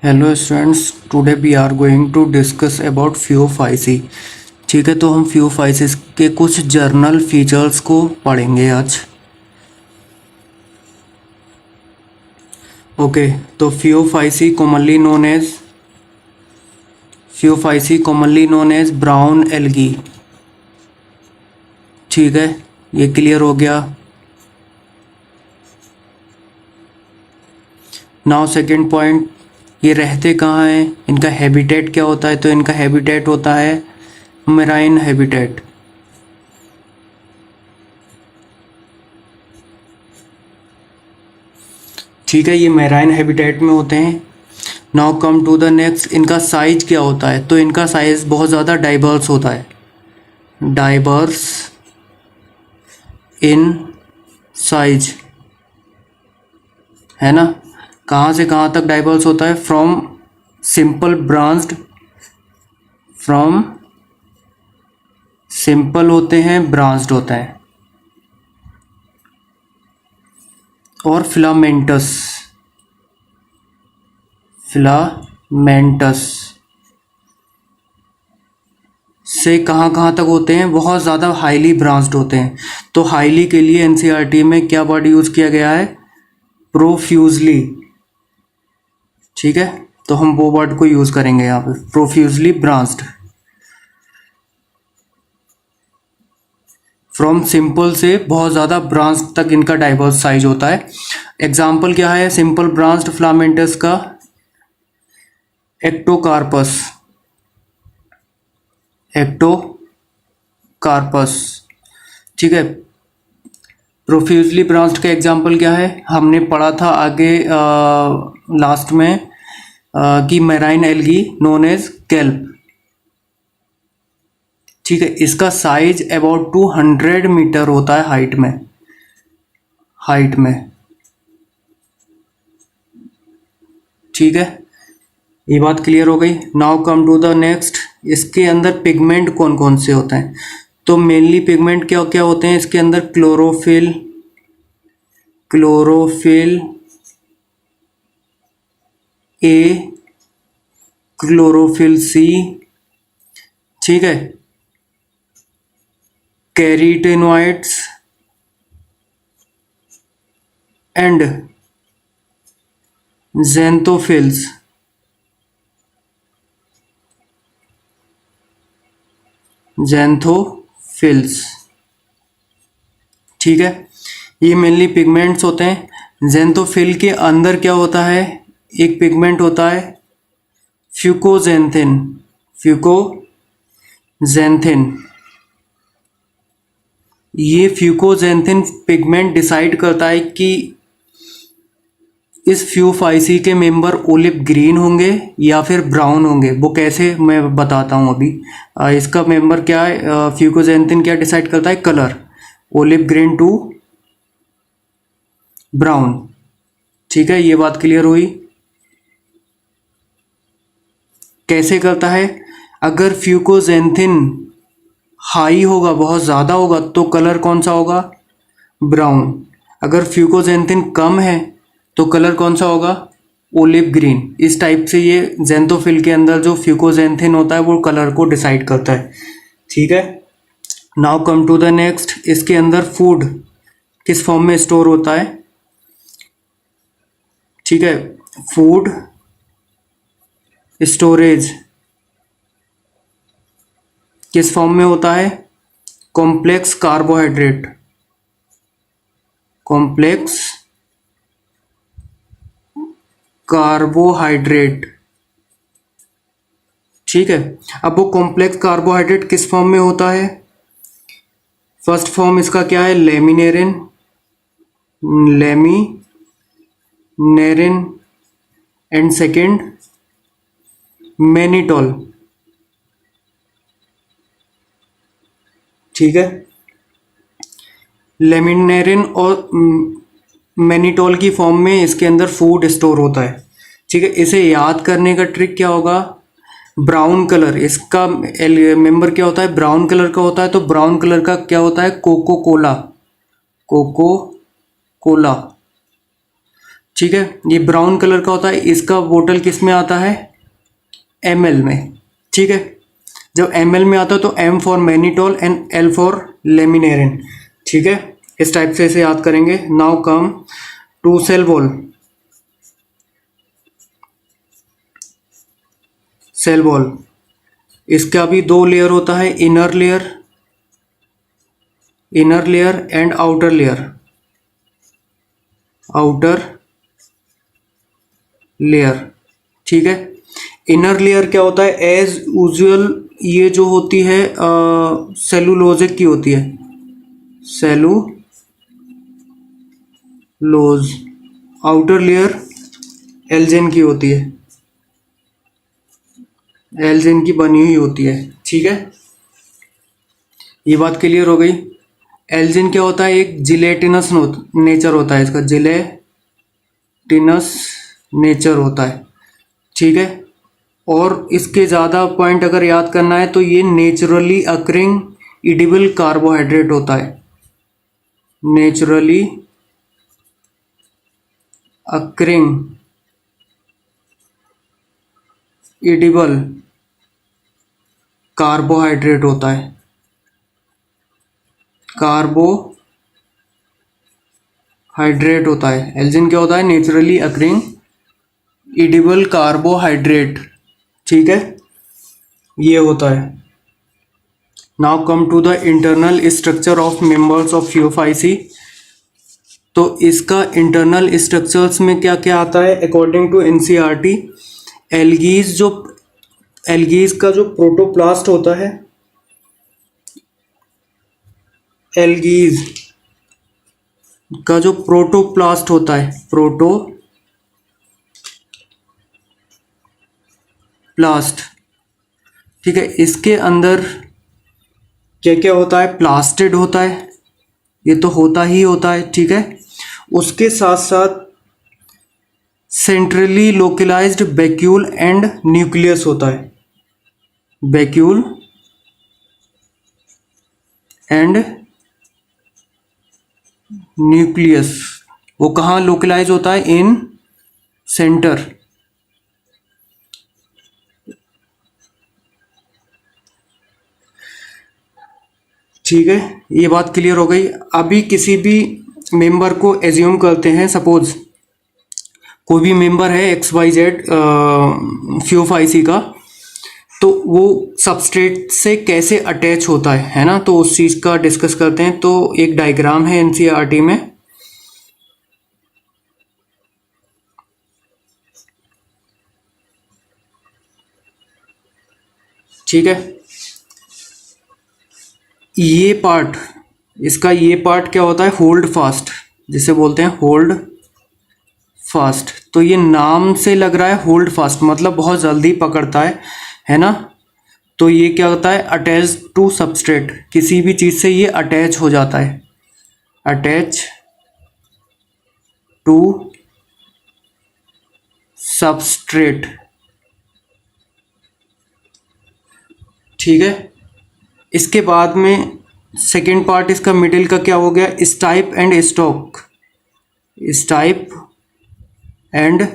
Hello students, today we are going to discuss about phaeophyceae. ठीक है, तो हम फ्यूफाइसिस के कुछ जर्नल फीचर्स को पढ़ेंगे आज। ओके, तो phaeophyceae commonly known as brown algae. ठीक है, ये क्लियर हो गया। नाउ सेकंड पॉइंट, ये रहते कहाँ हैं, इनका हैबिटेट क्या होता है? तो इनका हैबिटेट होता है मेराइन हैबिटेट। ठीक है, ये मेराइन हैबिटेट में होते हैं। Now come to the next, इनका साइज क्या होता है? तो इनका साइज बहुत ज़्यादा डाइवर्स होता है। डाइवर्स इन साइज, है ना? कहाँ से कहाँ तक डाइवर्स होता है? फ्रॉम सिंपल होते हैं, ब्रांच्ड होता है, और फिलामेंटस से कहाँ कहाँ तक होते हैं? बहुत ज़्यादा हाईली ब्रांच्ड होते हैं। तो हाईली के लिए एनसीईआरटी में क्या वर्ड यूज़ किया गया है? प्रोफ्यूजली। ठीक है, तो हम वो वर्ड को यूज़ करेंगे यहाँ पे, प्रोफ्यूजली ब्रांच्ड। फ्रॉम सिंपल से बहुत ज़्यादा ब्रांच तक इनका डाइवर्स साइज होता है। एग्जाम्पल क्या है सिंपल ब्रांच्ड फिलामेंटस का? एक्टोकार्पस। ठीक है। प्रोफ्यूजली ब्रांच्ड का एग्जाम्पल क्या है? हमने पढ़ा था आगे लास्ट में कि marine algae known as kelp. ठीक है, इसका साइज अबाउट 200 मीटर होता है हाइट में। ठीक है, ये बात क्लियर हो गई। Now come to the next, इसके अंदर पिगमेंट कौन कौन से होते हैं? तो मेनली पिगमेंट क्या क्या होते हैं इसके अंदर? क्लोरोफिल ए, क्लोरोफिल सी, ठीक है, कैरोटेनॉइड्स एंड ज़ैंथोफिल्स। ठीक है, ये मेनली पिगमेंट्स होते हैं। ज़ैंथोफिल के अंदर क्या होता है? एक पिगमेंट होता है फ्यूकोजेंथिन। ये फ्यूकोजेंथिन पिगमेंट डिसाइड करता है कि इस फ्यूफाइसी के मेंबर ओलिव ग्रीन होंगे या फिर ब्राउन होंगे। वो कैसे, मैं बताता हूँ अभी। इसका मेंबर क्या है? फ्यूकोजेंथिन क्या डिसाइड करता है? Colour, olive green to brown. ठीक है, ये बात क्लियर हुई। कैसे करता है? अगर फ्यूकोजेंथिन हाई होगा, बहुत ज़्यादा होगा, तो कलर कौन सा होगा? ब्राउन। अगर फ्यूकोजेंथिन कम है तो कलर कौन सा होगा? Olive green. इस टाइप से ये ज़ैंथोफिल के अंदर जो फ्यूकोजेंथिन होता है वो कलर को डिसाइड करता है। ठीक है, now come to the next, इसके अंदर फूड किस फॉर्म में स्टोर होता है? ठीक है, फूड स्टोरेज किस फॉर्म में होता है? Complex carbohydrate. ठीक है, अब वो कॉम्प्लेक्स कार्बोहाइड्रेट किस फॉर्म में होता है? फर्स्ट फॉर्म इसका क्या है? Laminarin and second mannitol. ठीक है, लेमिनेरिन और मैनिटोल की फॉर्म में इसके अंदर फूड स्टोर होता है। ठीक है, इसे याद करने का ट्रिक क्या होगा? ब्राउन कलर, इसका मेंबर क्या होता है? ब्राउन कलर का होता है। तो ब्राउन कलर का क्या होता है? Coca Cola. ठीक है, ये ब्राउन कलर का होता है, इसका बोतल किस में आता है, ml में। ठीक है, जब ml में आता है तो M for mannitol and L for laminarin. ठीक है, इस टाइप से इसे याद करेंगे। Now come to cell wall. Cell wall, इसका भी दो लेयर होता है, inner layer and outer layer. Outer layer, ठीक है। इनर लेयर क्या होता है, एज यूजुअल ये जो होती है सेलुलोजिक की होती है, सेलुलोज। आउटर लेयर एल्जिन की होती है, एल्जिन की बनी हुई होती है। ठीक है, ये बात क्लियर हो गई। एल्जिन क्या होता है, एक जिलेटिनस नेचर होता है इसका, जिलेटिनस नेचर होता है। ठीक है, और इसके ज़्यादा पॉइंट अगर याद करना है तो ये नेचुरली अकरिंग इडिबल कार्बोहाइड्रेट होता है। नेचुरली अकरिंग इडिबल कार्बोहाइड्रेट होता है। कार्बोहाइड्रेट होता है, एल्जिन क्या होता है, नेचुरली अकरिंग इडिबल कार्बोहाइड्रेट। ठीक है, ये होता है। Now come to the internal structure of members of FeofIC। तो इसका इंटरनल स्ट्रक्चर्स में क्या क्या आता है अकॉर्डिंग टू NCERT। एल्गीज का जो प्रोटोप्लास्ट होता है, एल्गीज का जो प्रोटोप्लास्ट होता है, प्रोटोप्लास्ट, ठीक है, इसके अंदर क्या क्या होता है, प्लास्टिड होता है, ये तो होता ही होता है। ठीक है, उसके साथ साथ centrally localised vacuole and nucleus होता है। वैक्यूल एंड न्यूक्लियस, वो कहाँ लोकलाइज होता है, इन सेंटर। ठीक है, ये बात क्लियर हो गई। अभी किसी भी मेंबर को एज्यूम करते हैं, सपोज कोई भी मेंबर है XYZ FeofIC का, तो वो सबस्ट्रेट से कैसे अटैच होता है ना, तो उस चीज़ का डिस्कस करते हैं। तो एक डायग्राम है NCERT में, ठीक है। ये पार्ट, इसका ये पार्ट क्या होता है, होल्ड फास्ट, जिसे बोलते हैं होल्ड फास्ट। तो ये नाम से लग रहा है होल्ड फास्ट, मतलब बहुत जल्दी पकड़ता है ना। तो ये क्या होता है, अटैच टू सबस्ट्रेट, किसी भी चीज़ से ये अटैच हो जाता है, अटैच टू सबस्ट्रेट। ठीक है, इसके बाद में सेकेंड पार्ट इसका मिडिल का क्या हो गया, stipe and stock. Stipe and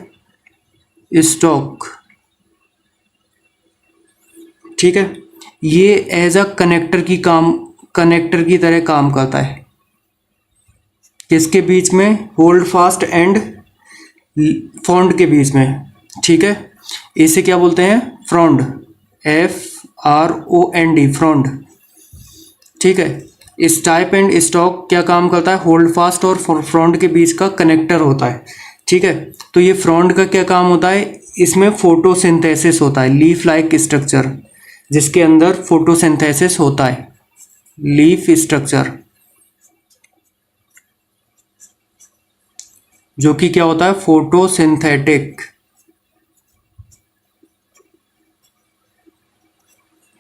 stock, ठीक है, ये एज अ कनेक्टर की तरह काम करता है, किसके बीच में, होल्ड फास्ट एंड फ्रॉन्ड के बीच में। ठीक है, इसे क्या बोलते हैं, फ्रॉन्ड, FROND, फ्रॉन्ड। ठीक है, स्टाइप एंड स्टॉक क्या काम करता है, होल्ड फास्ट और फ्रॉन्ड के बीच का कनेक्टर होता है। ठीक है, तो ये फ्रॉन्ड का क्या काम होता है, इसमें फोटोसिंथेसिस होता है, लीफ लाइक स्ट्रक्चर, जिसके अंदर फोटोसिंथेसिस होता है, लीफ स्ट्रक्चर, जो कि क्या होता है, फोटोसिंथेटिक।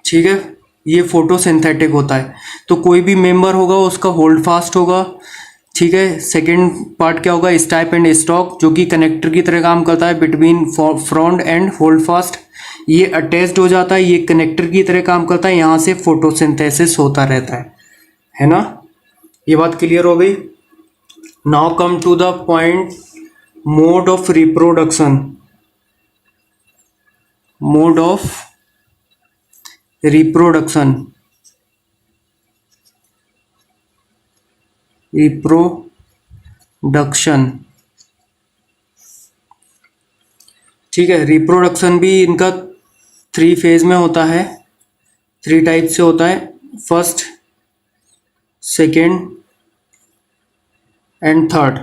ठीक है, ये फोटोसिंथेटिक होता है। तो कोई भी मेंबर होगा उसका होल्ड फास्ट होगा। ठीक है, सेकंड पार्ट क्या होगा, स्टाइप एंड स्टॉक, जो कि कनेक्टर की तरह काम करता है between frond and hold fast. ये अटैच्ड हो जाता है, ये कनेक्टर की तरह काम करता है, यहाँ से फोटोसिंथेसिस होता रहता है ना। ये बात क्लियर हो गई। Now come to the point mode of reproduction, mode of reproduction, reproduction. ठीक है, रिप्रोडक्शन भी इनका 3 फेज में होता है, 3 टाइप से होता है, first, second and third.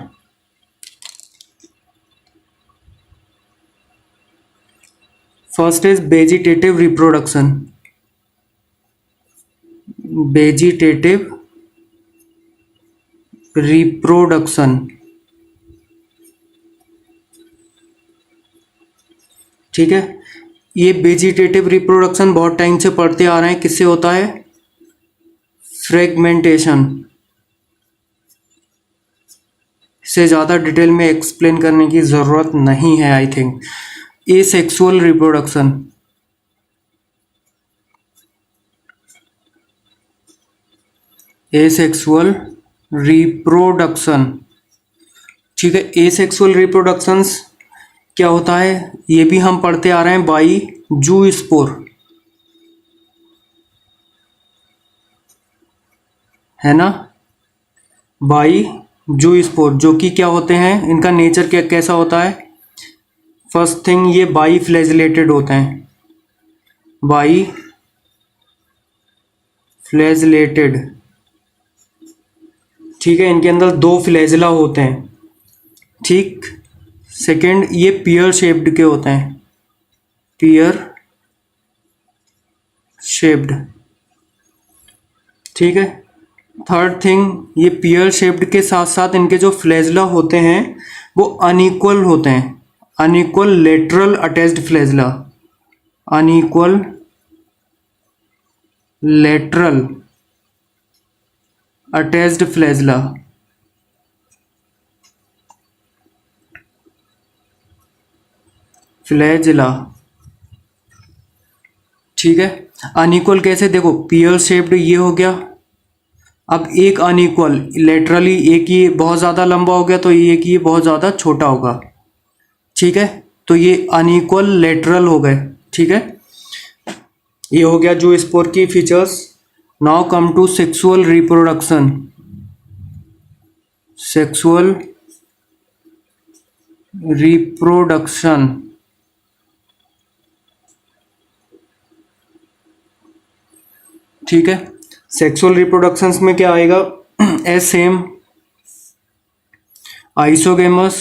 First is vegetative reproduction, vegetative reproduction. ठीक है, ये वेजिटेटिव रिप्रोडक्शन बहुत टाइम से पढ़ते आ रहे हैं, किससे होता है? फ्रेगमेंटेशन। से ज़्यादा डिटेल में एक्सप्लेन करने की ज़रूरत नहीं है I think. Asexual reproduction, asexual reproduction. ठीक है, एसेक्सुअल रिप्रोडक्शंस क्या होता है, ये भी हम पढ़ते आ रहे हैं बाई जू स्पोर, है ना, बाई जू स्पोर, जो कि क्या होते हैं, इनका नेचर क्या कैसा होता है? फर्स्ट थिंग, ये बाई फ्लैजिलेटेड होते हैं, बाई फ्लैजिलेटेड। ठीक है, इनके अंदर 2 फ्लैजिला होते हैं। ठीक, सेकंड, ये पियर शेप्ड के होते हैं, पियर शेप्ड। ठीक है, थर्ड थिंग, ये पियर शेप्ड के साथ साथ इनके जो फ्लैजिला होते हैं वो अनइक्वल होते हैं, unequal lateral attached flagella, unequal lateral attached flagella. Flagella, ठीक है, अनइक्वल कैसे, देखो पियर शेप्ड ये हो गया, अब एक अनइक्वल लेटरली, एक ये बहुत ज़्यादा लंबा हो गया तो एक ये बहुत ज़्यादा छोटा होगा। ठीक है, तो ये अनइक्वल लेटरल हो गए। ठीक है, ये हो गया जो स्पोर की features. Now come to sexual reproduction, sexual reproduction. ठीक है, सेक्सुअल रिप्रोडक्शंस में क्या आएगा? As same, isogamous,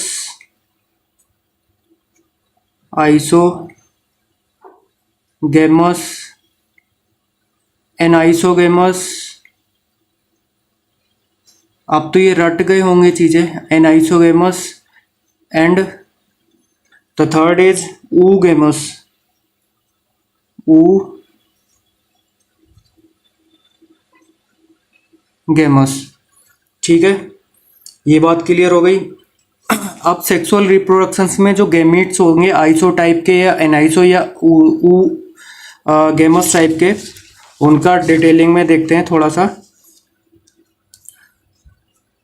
isogamous, anisogamous. अब तो ये रट गए होंगे चीजें, anisogamous, and the third is oogamous, oogamous। ठीक है, ये बात क्लियर हो गई। अब सेक्सुअल रिप्रोडक्शंस में जो गैमीट्स होंगे आइसो टाइप के या एनाइसो या गेमस टाइप के, उनका डिटेलिंग में देखते हैं थोड़ा सा।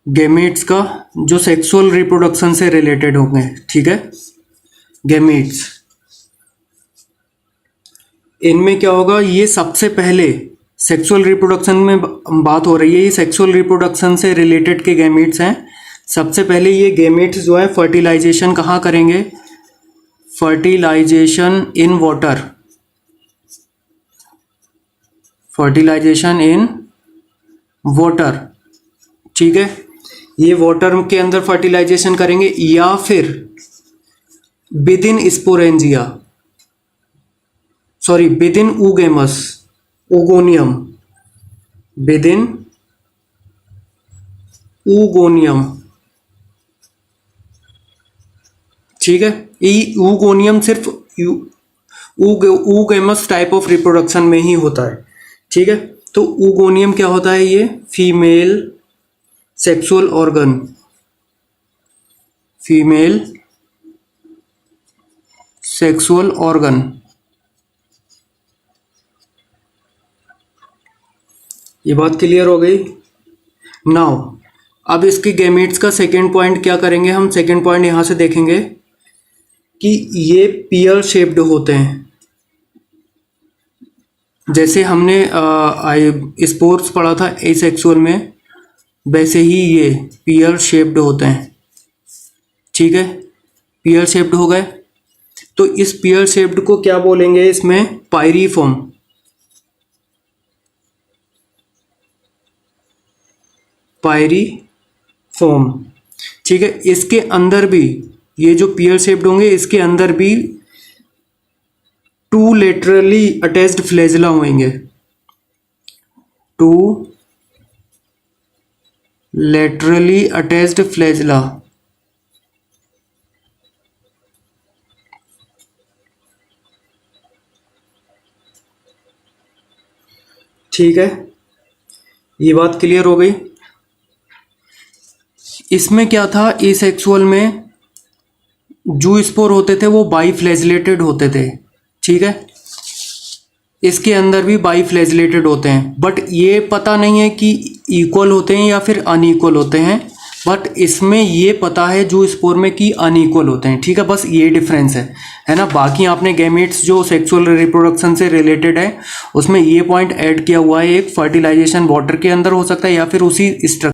गैमीट्स का जो सेक्सुअल रिप्रोडक्शन से रिलेटेड होंगे, ठीक है, गैमीट्स, इनमें क्या होगा, ये सबसे पहले सेक्सुअल रिप्रोडक्शन में बात हो रही है, ये सेक्सुअल रिप्रोडक्शन से रिलेटेड के गैमीट्स हैं। सबसे पहले ये गैमीट्स जो है फर्टिलाइजेशन कहाँ करेंगे? Fertilisation in water, fertilisation in water. ठीक है, ये वाटर के अंदर फर्टिलाइजेशन करेंगे या फिर within sporangia, sorry within oogamous, oogonium, within oogonium. ठीक है, ये oogoनियम सिर्फ oogamous टाइप ऑफ रिप्रोडक्शन में ही होता है। ठीक है, तो oogoनियम क्या होता है? ये female sexual organ, female sexual organ. ये बात क्लियर हो गई। नाउ अब इसके गैमेट्स का सेकेंड पॉइंट क्या करेंगे हम? सेकेंड पॉइंट यहाँ से देखेंगे कि ये पेयर शेप्ड होते हैं। जैसे हमने स्पोर्स पढ़ा था एसेक्सुअल में, वैसे ही ये पेयर शेप्ड होते हैं। ठीक है, पेयर शेप्ड हो गए। तो इस पेयर शेप्ड को क्या बोलेंगे? इसमें पायरीफॉर्म। पायरीफॉर्म। ठीक है, इसके अंदर भी ये जो पेयर शेप्ड होंगे, इसके अंदर भी टू लेटरली अटैच्ड फ्लैजिला होंगे। Two laterally attached flagella. ठीक है, ये बात क्लियर हो गई। इसमें क्या था? एसेक्सुअल में जो स्पोर होते थे वो बाईफ्लैजिलेटेड होते थे। ठीक है, इसके अंदर भी बाईफ्लैजिलेटेड होते हैं, बट ये पता नहीं है कि इक्वल होते हैं या फिर अनइक्वल होते हैं। बट इसमें ये पता है जो स्पोर में कि अनइक्वल होते हैं। ठीक है, बस ये डिफरेंस है ना। बाकी आपने गैमेट्स जो सेक्सुअल रिप्रोडक्शन से रिलेटेड है उसमें ये पॉइंट ऐड किया हुआ है। एक फर्टिलाइजेशन वाटर के अंदर हो सकता है या फिर उसी स्ट्रक्चर